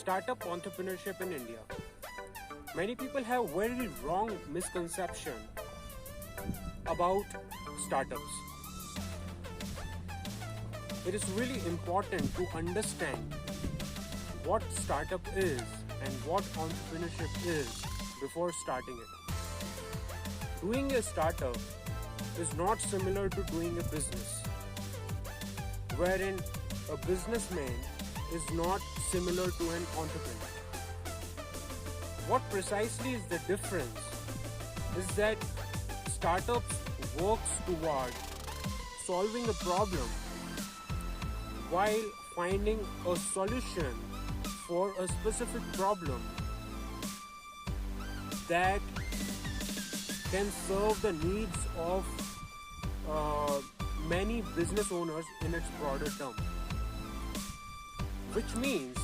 startup entrepreneurship in India. Many people have very wrong misconception about startups. It is really important to understand what startup is and what entrepreneurship is before starting it. Doing a startup is not similar to doing a business, wherein a businessman is not similar to an entrepreneur. What precisely is the difference is that startups works toward solving a problem while finding a solution for a specific problem that can serve the needs of many business owners in its broader term. Which means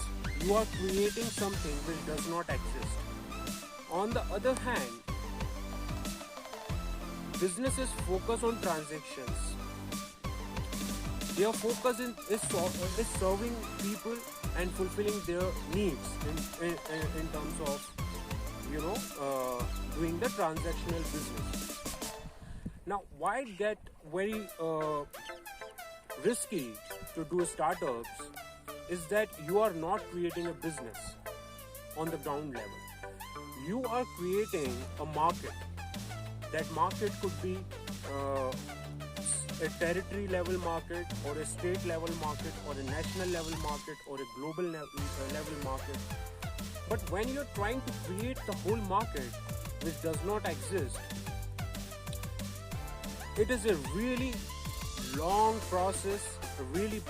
you are creating something which does not exist. On the other hand, businesses focus on transactions. Their focus is serving people and fulfilling their needs in terms of doing the transactional business. Now, why it get very risky to do startups is that you are not creating a business on the ground level. You are creating a market. That market could be a territory level market, or a state level market, or a national level market, or a global level market. But when you're trying to create the whole market which does not exist, it is a really long process, a really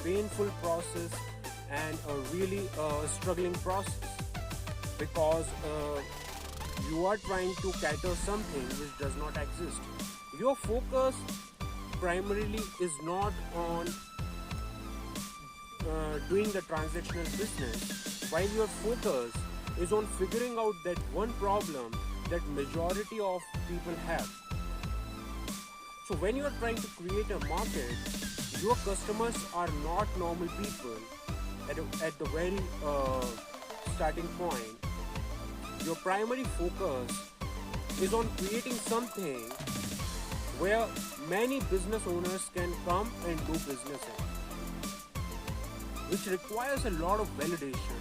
painful process, and a really struggling process, because you are trying to cater something which does not exist. Your focus primarily is not on doing the transactional business, while your focus is on figuring out that one problem that majority of people have. So when you are trying to create a market, your customers are not normal people at the very starting point. Your primary focus is on creating something where many business owners can come and do business in, which requires a lot of validation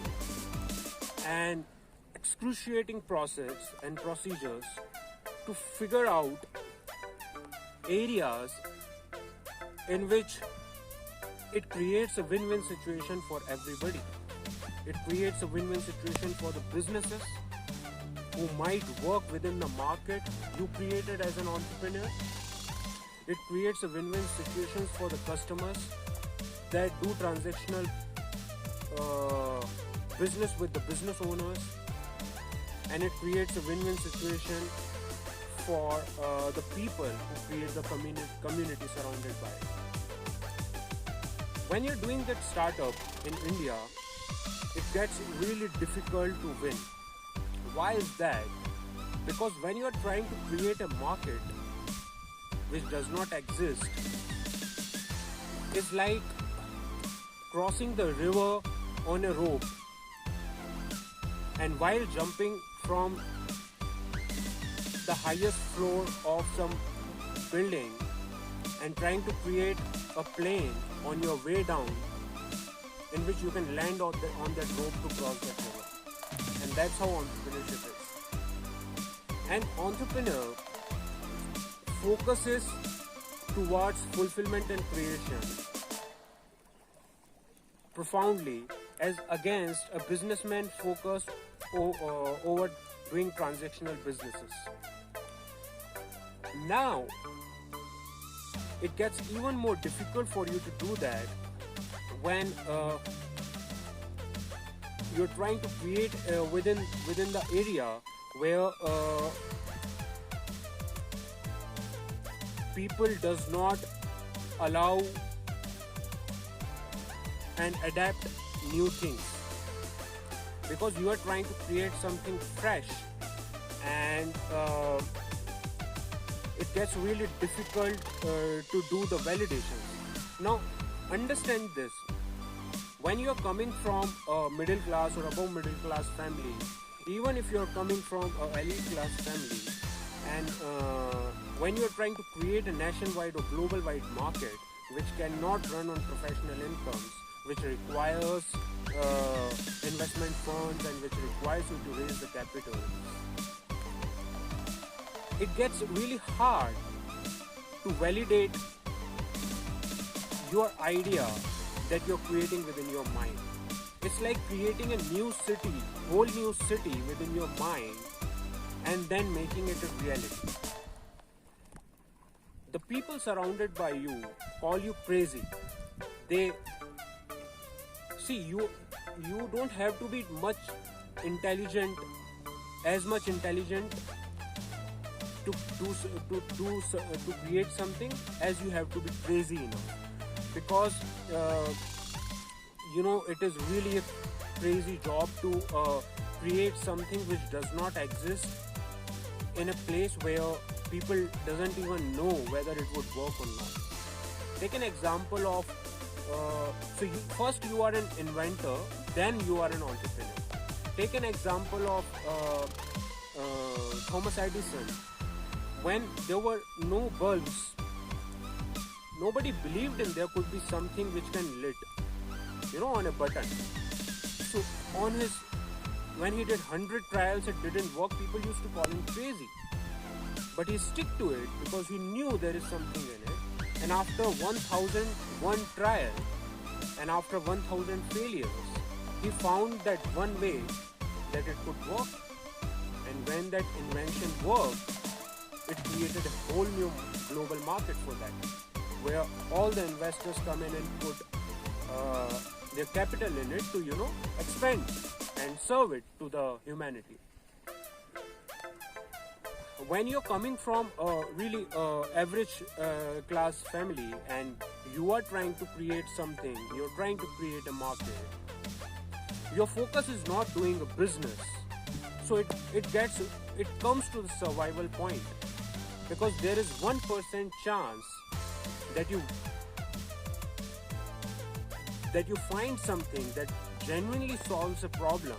and excruciating process and procedures to figure out areas in which it creates a win-win situation for everybody. It creates a win-win situation for the businesses who might work within the market you created as an entrepreneur. It creates a win-win situation for the customers that do transactional business with the business owners, and it creates a win-win situation for the people who create the community surrounded by it. When you're doing that startup in India, it gets really difficult to win. Why is that? Because when you are trying to create a market which does not exist, it's like crossing the river on a rope, and while jumping from the highest floor of some building and trying to create a plane on your way down in which you can land on that rope to cross that river. And that's how entrepreneurship is. An entrepreneur focuses towards fulfillment and creation profoundly, as against a businessman focused over doing transactional businesses. Now, it gets even more difficult for you to do that when you're trying to create within the area where people does not allow and adapt new things, because you are trying to create something fresh, and it gets really difficult to do the validations. Now, understand this. when you're coming from a middle class or above middle class family, even if you're coming from an elite class family, and when you're trying to create a nationwide or global wide market which cannot run on professional incomes, which requires investment funds and which requires you to raise the capital, it gets really hard to validate your idea that you're creating within your mind. It's like creating a new city, whole new city within your mind, and then making it a reality. The people surrounded by you call you crazy. They see you don't have to be much intelligent to create something, as you have to be crazy enough, because it is really a crazy job to create something which does not exist in a place where people doesn't even know whether it would work or not. Take an example of first you are an inventor, then you are an entrepreneur. Take an example of Thomas Edison. When there were no bulbs, nobody believed in there could be something which can lit, on a button. So when he did 100 trials, it didn't work. People used to call him crazy, but he stick to it because he knew there is something in it. And after 1001 trial and after 1000 failures, he found that one way that it could work. And when that invention worked, it created a whole new global market for that, where all the investors come in and put their capital in it to, expand and serve it to the humanity. When you're coming from a really average class family and you are trying to create something, you're trying to create a market, your focus is not doing a business. So it comes to the survival point, because there is 1% chance that you find something that genuinely solves a problem,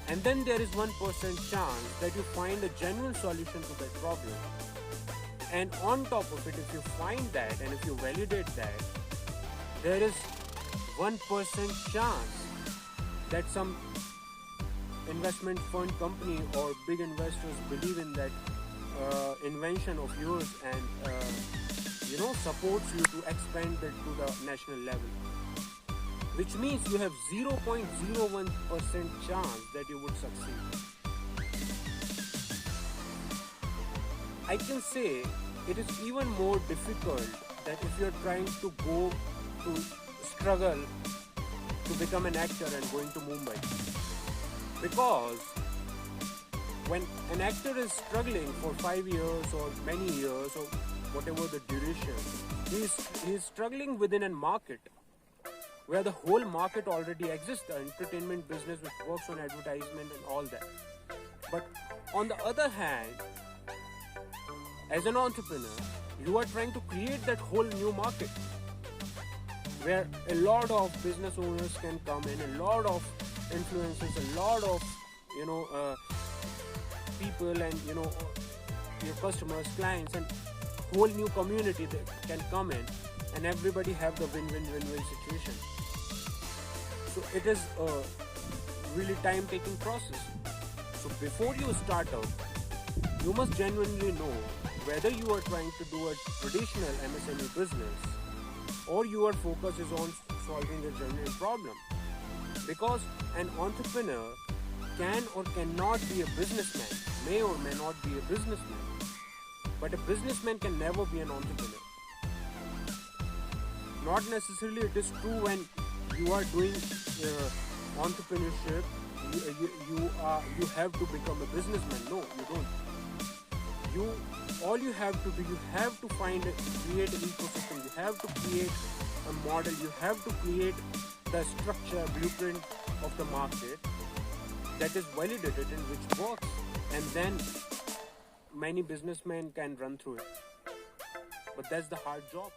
and then there is 1% chance that you find a genuine solution to that problem. And on top of it, if you find that and if you validate that, there is 1% chance that some investment fund company or big investors believe in that invention of yours and supports you to expand it to the national level, which means you have 0.01% chance that you would succeed. I can say it is even more difficult that if you're trying to go to struggle to become an actor and going to Mumbai, because when an actor is struggling for 5 years or many years or whatever the duration, he's struggling within a market where the whole market already exists, the entertainment business which works on advertisement and all that. But on the other hand, as an entrepreneur, you are trying to create that whole new market where a lot of business owners can come in, a lot of influencers, a lot of people and your customers, clients, and whole new community that can come in, and everybody have the win-win-win-win situation. So it is a really time-taking process. So before you start out, you must genuinely know whether you are trying to do a traditional MSME business or your focus is on solving a genuine problem. Because an entrepreneur can or cannot be a businessman, may or may not be a businessman, but a businessman can never be an entrepreneur. Not necessarily it is true when you are doing entrepreneurship, you have to become a businessman. No, you don't. All you have to do, you have to create an ecosystem, you have to create a model, you have to create the structure, blueprint of the market that is validated and which works, and then many businessmen can run through it. But that's the hard job.